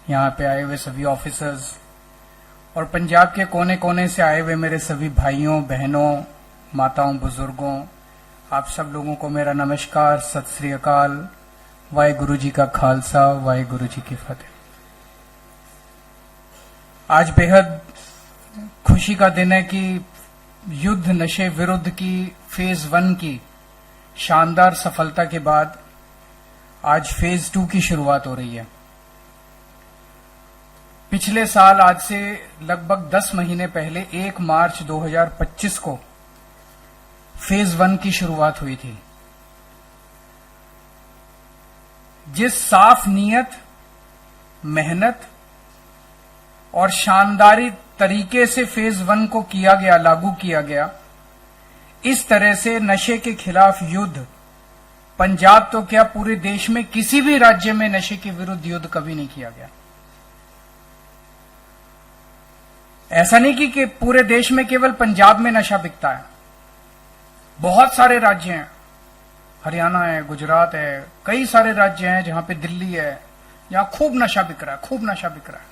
यहाँ पे आए हुए सभी ऑफिसर्स और पंजाब के कोने कोने से आए हुए मेरे सभी भाइयों बहनों, माताओं, बुजुर्गों, आप सब लोगों को मेरा नमस्कार, सत श्री अकाल, वाहेगुरु जी का खालसा, वाहेगुरु जी की फतेह। आज बेहद खुशी का दिन है कि युद्ध नशे विरुद्ध की फेज 1 की शानदार सफलता के बाद आज फेज 2 की शुरुआत हो रही है। पिछले साल आज से लगभग 10 महीने पहले 1 मार्च 2025 को फेज 1 की शुरुआत हुई थी। जिस साफ नीयत, मेहनत और शानदारी तरीके से फेज 1 को किया गया, लागू किया गया, इस तरह से नशे के खिलाफ युद्ध पंजाब तो क्या पूरे देश में किसी भी राज्य में नशे के विरुद्ध युद्ध कभी नहीं किया गया। ऐसा नहीं कि पूरे देश में केवल पंजाब में नशा बिकता है, बहुत सारे राज्य हैं, हरियाणा है, गुजरात है, कई सारे राज्य हैं जहां पे, दिल्ली है, जहां खूब नशा बिक रहा है, खूब नशा बिक रहा है,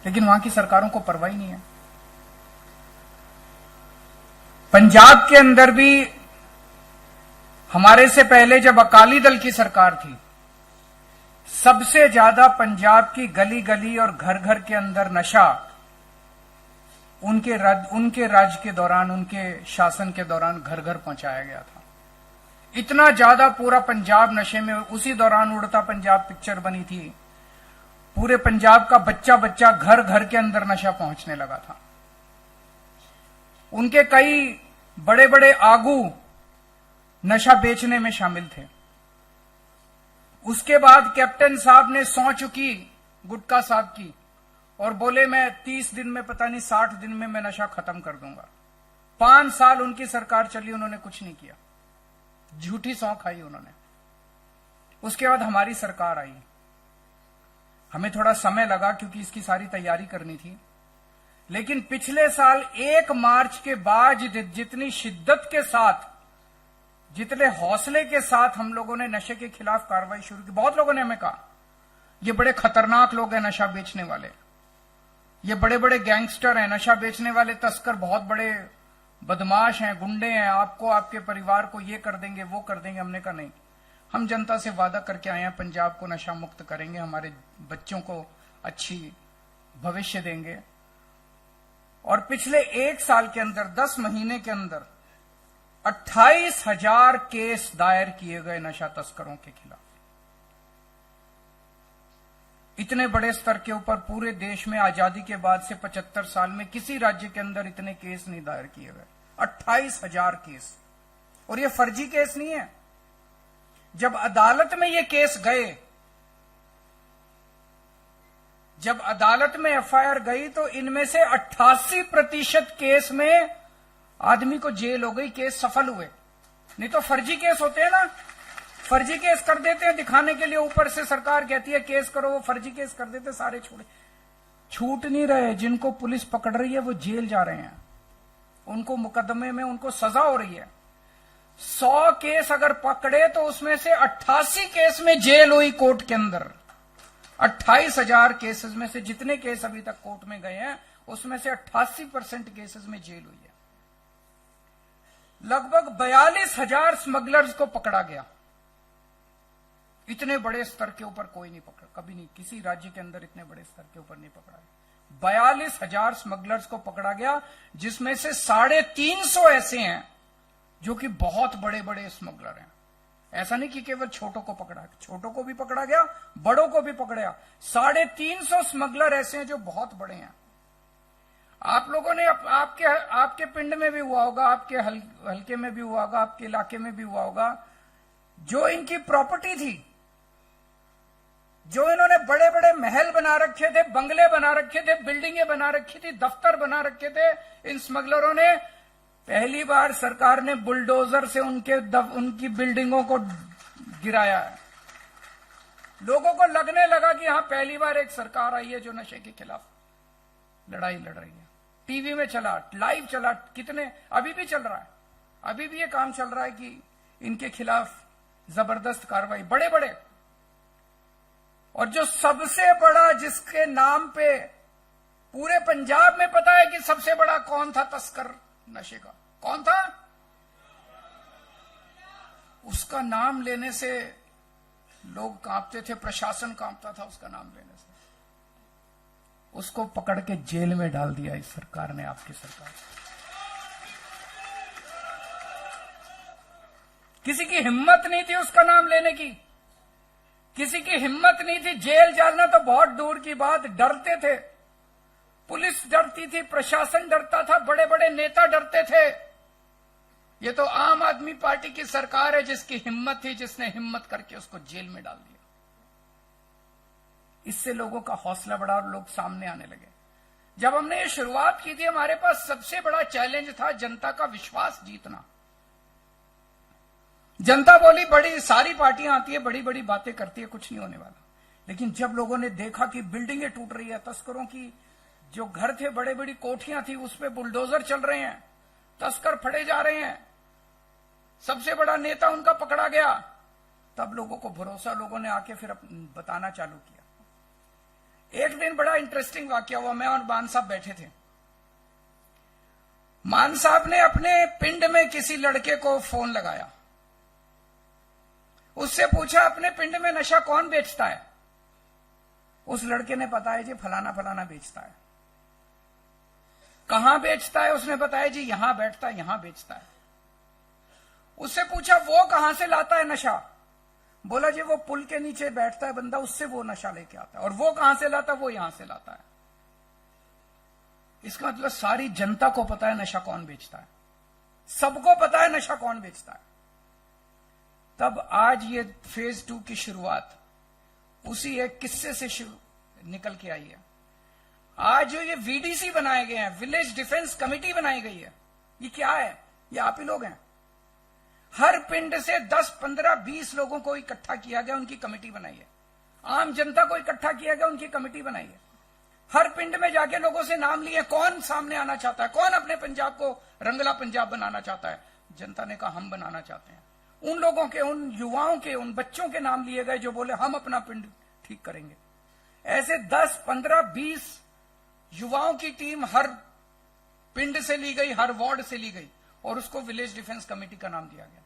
लेकिन वहां की सरकारों को परवाह ही नहीं है। पंजाब के अंदर भी हमारे से पहले जब अकाली दल की सरकार थी, सबसे ज्यादा पंजाब की गली गली और घर घर के अंदर नशा उनके राज के दौरान, उनके शासन के दौरान घर घर पहुंचाया गया था। इतना ज्यादा पूरा पंजाब नशे में, उसी दौरान उड़ता पंजाब पिक्चर बनी थी। पूरे पंजाब का बच्चा बच्चा घर घर के अंदर नशा पहुंचने लगा था। उनके कई बड़े बड़े आगू नशा बेचने में शामिल थे। उसके बाद कैप्टन साहब ने सौं चुकी गुटका साहब की और बोले मैं 30 दिन में, पता नहीं 60 दिन में मैं नशा खत्म कर दूंगा। 5 साल उनकी सरकार चली, उन्होंने कुछ नहीं किया, झूठी सौं खाई उन्होंने। उसके बाद हमारी सरकार आई। हमें थोड़ा समय लगा क्योंकि इसकी सारी तैयारी करनी थी, लेकिन पिछले साल 1 मार्च के बाद जितनी शिद्दत के साथ, जितने हौसले के साथ हम लोगों ने नशे के खिलाफ कार्रवाई शुरू की। बहुत लोगों ने हमें कहा ये बड़े खतरनाक लोग हैं नशा बेचने वाले, ये बड़े बड़े गैंगस्टर हैं, नशा बेचने वाले तस्कर बहुत बड़े बदमाश हैं, गुंडे हैं, आपको, आपके परिवार को ये कर देंगे, वो कर देंगे। हमने कहा नहीं, हम जनता से वादा करके आए हैं, पंजाब को नशा मुक्त करेंगे, हमारे बच्चों को अच्छी भविष्य देंगे। और पिछले 1 साल के अंदर, 10 महीने के अंदर 28,000 केस दायर किए गए नशा तस्करों के खिलाफ। इतने बड़े स्तर के ऊपर पूरे देश में आजादी के बाद से 75 साल में किसी राज्य के अंदर इतने केस नहीं दायर किए गए। 28,000 केस। और ये फर्जी केस नहीं है। जब अदालत में ये केस गए, जब अदालत में एफआईआर गई, तो इनमें से 88% केस में आदमी को जेल हो गई, केस सफल हुए। नहीं तो फर्जी केस होते हैं ना, फर्जी केस कर देते हैं दिखाने के लिए, ऊपर से सरकार कहती है केस करो, वो फर्जी केस कर देते, सारे छूट नहीं रहे। जिनको पुलिस पकड़ रही है वो जेल जा रहे हैं, उनको मुकदमे में उनको सजा हो रही है। 100 केस अगर पकड़े तो उसमें से 88 केस में जेल हुई कोर्ट के अंदर। 28,000 केसेस में से जितने केस अभी तक कोर्ट में गए हैं, उसमें से 88% केसेस में जेल हुई है। लगभग 42,000 स्मगलर्स को पकड़ा गया। इतने बड़े स्तर के ऊपर कोई नहीं पकड़ा, कभी नहीं, किसी राज्य के अंदर इतने बड़े स्तर के ऊपर नहीं पकड़ा है। 42,000 स्मगलर्स को पकड़ा गया, जिसमें से 350 ऐसे हैं जो कि बहुत बड़े बड़े स्मगलर हैं। ऐसा नहीं कि केवल छोटों को पकड़ा, छोटों को भी पकड़ा गया, बड़ों को भी पकड़ा। 350 स्मगलर ऐसे हैं जो बहुत बड़े हैं। आप लोगों ने आपके पिंड में भी हुआ होगा, आपके हल्के में भी हुआ होगा, आपके इलाके में भी हुआ होगा, जो इनकी प्रॉपर्टी थी, जो इन्होंने बड़े बड़े महल बना रखे थे, बंगले बना रखे थे, बिल्डिंगें बना रखी थी, दफ्तर बना रखे थे, इन स्मगलरों ने पहली बार सरकार ने बुलडोजर से उनकी बिल्डिंगों को गिराया है। लोगों को लगने लगा कि हां, पहली बार एक सरकार आई है जो नशे के खिलाफ लड़ाई लड़ रही है। टीवी में चला, लाइव चला, कितने, अभी भी चल रहा है, अभी भी ये काम चल रहा है कि इनके खिलाफ जबरदस्त कार्रवाई, बड़े बड़े और जो सबसे बड़ा, जिसके नाम पे पूरे पंजाब में पता है कि सबसे बड़ा कौन था तस्कर नशे का, कौन था, उसका नाम लेने से लोग कांपते थे, प्रशासन कांपता था उसका नाम लेने से। उसको पकड़ के जेल में डाल दिया इस सरकार ने, आपकी सरकार। किसी की हिम्मत नहीं थी उसका नाम लेने की, किसी की हिम्मत नहीं थी। जेल जाना तो बहुत दूर की बात, डरते थे, पुलिस डरती थी, प्रशासन डरता था, बड़े बड़े नेता डरते थे। ये तो आम आदमी पार्टी की सरकार है जिसकी हिम्मत थी, जिसने हिम्मत करके उसको जेल में डाल दिया। इससे लोगों का हौसला बढ़ा और लोग सामने आने लगे। जब हमने ये शुरुआत की थी, हमारे पास सबसे बड़ा चैलेंज था जनता का विश्वास जीतना। जनता बोली बड़ी सारी पार्टियां आती है, बड़ी बड़ी बातें करती है, कुछ नहीं होने वाला। लेकिन जब लोगों ने देखा कि बिल्डिंगें टूट रही है, तस्करों की जो घर थे, बड़ी बड़ी कोठियां थी, उस पे बुलडोजर चल रहे हैं, तस्कर फड़े जा रहे हैं, सबसे बड़ा नेता उनका पकड़ा गया, तब लोगों को भरोसा, लोगों ने आके फिर बताना चालू किया। एक दिन बड़ा इंटरेस्टिंग वाकया हुआ। मैं और मान साहब बैठे थे। मान साहब ने अपने पिंड में किसी लड़के को फोन लगाया, उससे पूछा अपने पिंड में नशा कौन बेचता है। उस लड़के ने बताया जी फलाना फलाना बेचता है। कहां बेचता है? उसने बताया जी यहां बैठता है, यहां बेचता है। उससे पूछा वो कहां से लाता है नशा? बोला जी वो पुल के नीचे बैठता है बंदा, उससे वो नशा लेके आता है। और वो कहां से लाता है? वो यहां से लाता है। इसका मतलब सारी जनता को पता है नशा कौन बेचता है, सबको पता है नशा कौन बेचता है। तब आज ये फेज 2 की शुरुआत उसी एक किस्से से निकल के आई है। आज जो ये वीडीसी बनाए गए हैं, विलेज डिफेंस कमेटी बनाई गई है, ये क्या है? ये आप ही लोग हैं। हर पिंड से 10, 15, 20 लोगों को इकट्ठा किया गया, उनकी कमेटी बनाई है। आम जनता को इकट्ठा किया गया, उनकी कमेटी बनाई है। हर पिंड में जाके लोगों से नाम लिए, कौन सामने आना चाहता है, कौन अपने पंजाब को रंगला पंजाब बनाना चाहता है। जनता ने कहा हम बनाना चाहते हैं। उन लोगों के, उन युवाओं के, उन बच्चों के नाम लिए गए जो बोले हम अपना पिंड ठीक करेंगे। ऐसे 10, 15, 20 युवाओं की टीम हर पिंड से ली गई, हर वार्ड से ली गई और उसको विलेज डिफेंस कमेटी का नाम दिया गया।